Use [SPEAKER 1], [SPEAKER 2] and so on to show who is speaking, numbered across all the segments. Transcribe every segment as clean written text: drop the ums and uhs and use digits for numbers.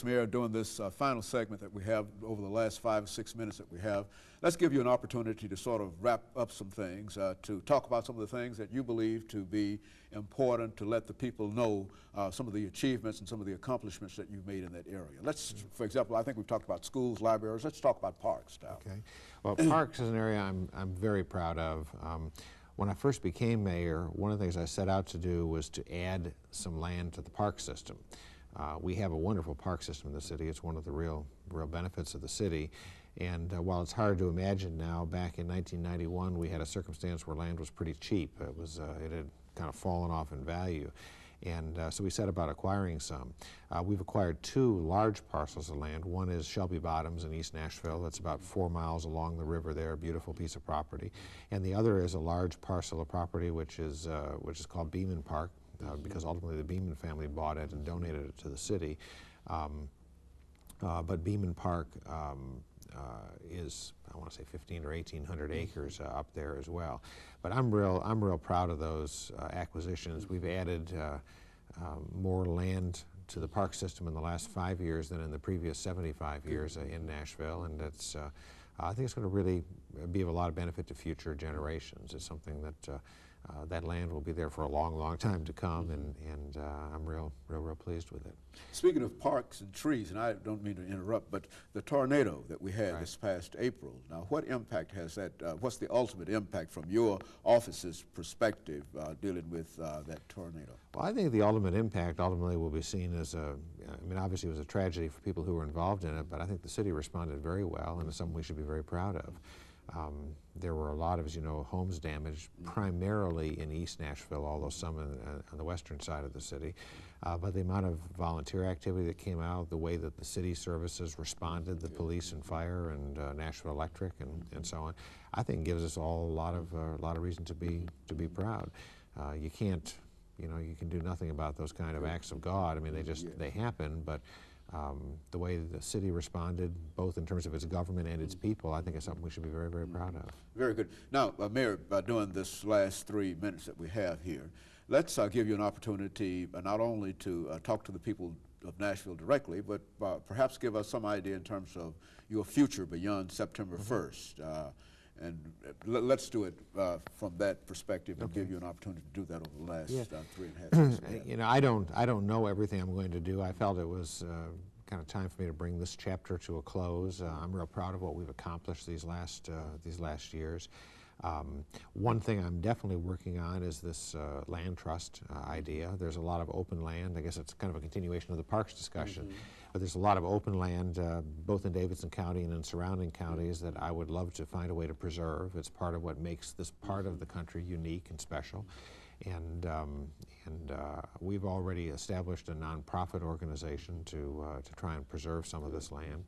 [SPEAKER 1] Mr. Mayor, during this final segment that we have over the last 5 or 6 minutes that we have, let's give you an opportunity to sort of wrap up some things, to talk about some of the things that you believe to be important, to let the people know some of the achievements and some of the accomplishments that you've made in that area. Let's, for example, I think we've talked about schools, libraries. Let's talk about parks now.
[SPEAKER 2] Okay. Well, parks is an area I'm very proud of. When I first became mayor, one of the things I set out to do was to add some land to the park system. We have a wonderful park system in the city. It's one of the real benefits of the city. And while it's hard to imagine now, back in 1991 we had a circumstance where land was pretty cheap. It had kind of fallen off in value. And so we set about acquiring some. We've acquired 2 large parcels of land. One is Shelby Bottoms in East Nashville. That's about 4 miles along the river there, a beautiful piece of property. And the other is a large parcel of property which is called Beeman Park, because ultimately the Beeman family bought it and donated it to the city. But Beeman Park is, I want to say, 1,500 or 1,800 acres up there as well. But I'm real proud of those acquisitions. We've added more land to the park system in the last 5 years than in the previous 75 years in Nashville, and it's I think it's going to really be of a lot of benefit to future generations. It's something that that land will be there for a long time to come, and I'm real pleased with it.
[SPEAKER 1] Speaking of parks and trees, and I don't mean to interrupt, but the tornado that we had this past April, now what impact has that, what's the ultimate impact from your office's perspective dealing with that tornado?
[SPEAKER 2] Well, I think the ultimate impact ultimately will be seen as I mean, obviously it was a tragedy for people who were involved in it, but I think the city responded very well, and it's something we should be very proud of. There were a lot of, as you know, homes damaged, primarily in East Nashville, although some on the western side of the city. But the amount of volunteer activity that came out, the way that the city services responded, the police and fire and Nashville Electric and so on, I think gives us all a lot of reason to be proud. You can't, you know, you can do nothing about those kind of acts of God. I mean, they happen, but the way the city responded, both in terms of its government and its people, I think is something we should be very proud of.
[SPEAKER 1] Very good. Now, Mayor, during this last 3 minutes that we have here, let's give you an opportunity not only to talk to the people of Nashville directly, but perhaps give us some idea in terms of your future beyond September 1st. And let's do it from that perspective and give you an opportunity to do that over the last 3.5 years.
[SPEAKER 2] You know, I don't know everything I'm going to do. I felt it was kind of time for me to bring this chapter to a close. I'm real proud of what we've accomplished these last years. One thing I'm definitely working on is this land trust idea. There's a lot of open land. I guess it's kind of a continuation of the parks discussion. But there's a lot of open land, both in Davidson County and in surrounding counties, that I would love to find a way to preserve. It's part of what makes this part of the country unique and special. And we've already established a nonprofit organization to try and preserve some of this land.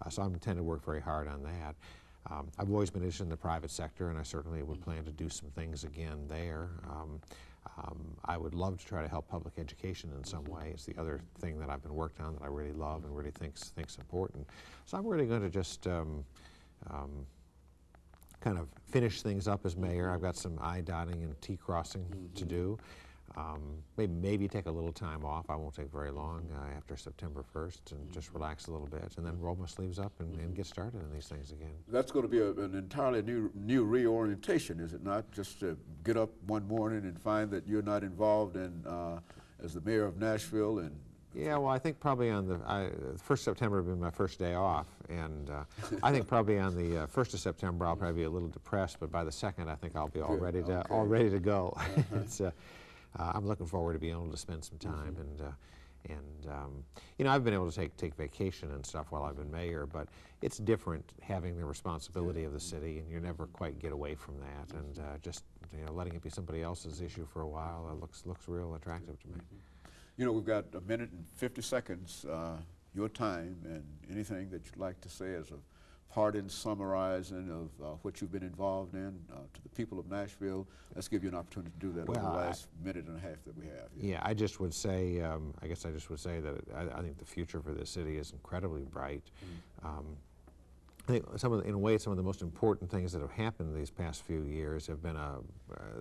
[SPEAKER 2] So I intend to work very hard on that. I've always been interested in the private sector, and I certainly would plan to do some things again there. I would love to try to help public education in some way. It's the other thing that I've been working on that I really love and really think's important. So I'm really going to just kind of finish things up as mayor. I've got some I dotting and T crossing to do. Maybe take a little time off. I won't take very long after September 1st, and just relax a little bit, and then roll my sleeves up and get started on these things again.
[SPEAKER 1] That's going to be an entirely new reorientation, is it not? Just to get up one morning and find that you're not involved in as the mayor of Nashville. And
[SPEAKER 2] yeah, well, I think probably on the 1st September will be my first day off, and I think probably on the 1st of September I'll probably be a little depressed, but by the 2nd I think I'll be all ready to go. It's I'm looking forward to being able to spend some time, and you know, I've been able to take vacation and stuff while I've been mayor, but it's different having the responsibility of the city, and you never quite get away from that, and just, you know, letting it be somebody else's issue for a while looks real attractive to me.
[SPEAKER 1] You know, we've got 1 minute and 50 seconds, your time, and anything that you'd like to say as a part in summarizing of what you've been involved in to the people of Nashville. Let's give you an opportunity to do that over the last minute and a half that we have.
[SPEAKER 2] Yeah, I just would say, I guess I just would say that I think the future for this city is incredibly bright. I think in a way, some of the most important things that have happened these past few years have been a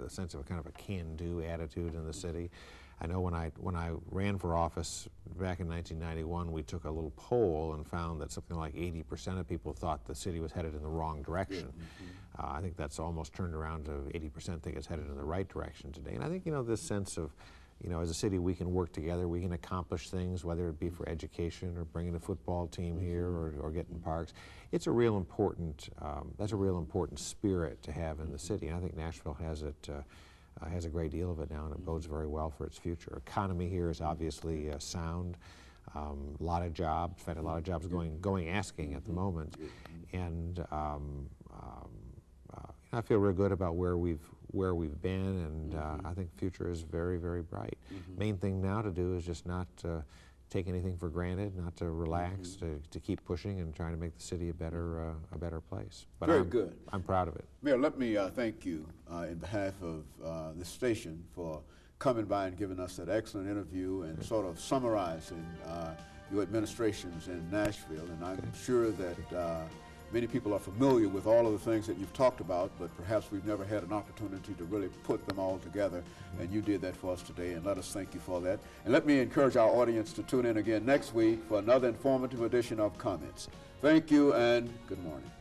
[SPEAKER 2] sense of a kind of a can-do attitude in the city. I know when I ran for office back in 1991, we took a little poll and found that something like 80% of people thought the city was headed in the wrong direction. I think that's almost turned around to 80% think it's headed in the right direction today. And I think, you know, this sense of, you know, as a city we can work together, we can accomplish things, whether it be for education or bringing a football team here or getting parks. It's a real important, that's a real important spirit to have in the city. And I think Nashville has it, has a great deal of it now, and it bodes very well for its future. Economy here is obviously sound. A lot of jobs, in fact, a lot of jobs going asking at the moment. And I feel real good about where we've been, and I think the future is very, very bright. Main thing now to do is just not take anything for granted, not to relax, to keep pushing and trying to make the city a better place. But
[SPEAKER 1] Very good.
[SPEAKER 2] I'm proud of it.
[SPEAKER 1] Mayor, let me thank you in behalf of this station for coming by and giving us that excellent interview and sort of summarizing your administrations in Nashville. And I'm sure that many people are familiar with all of the things that you've talked about, but perhaps we've never had an opportunity to really put them all together, and you did that for us today, and let us thank you for that. And let me encourage our audience to tune in again next week for another informative edition of Comments. Thank you, and good morning.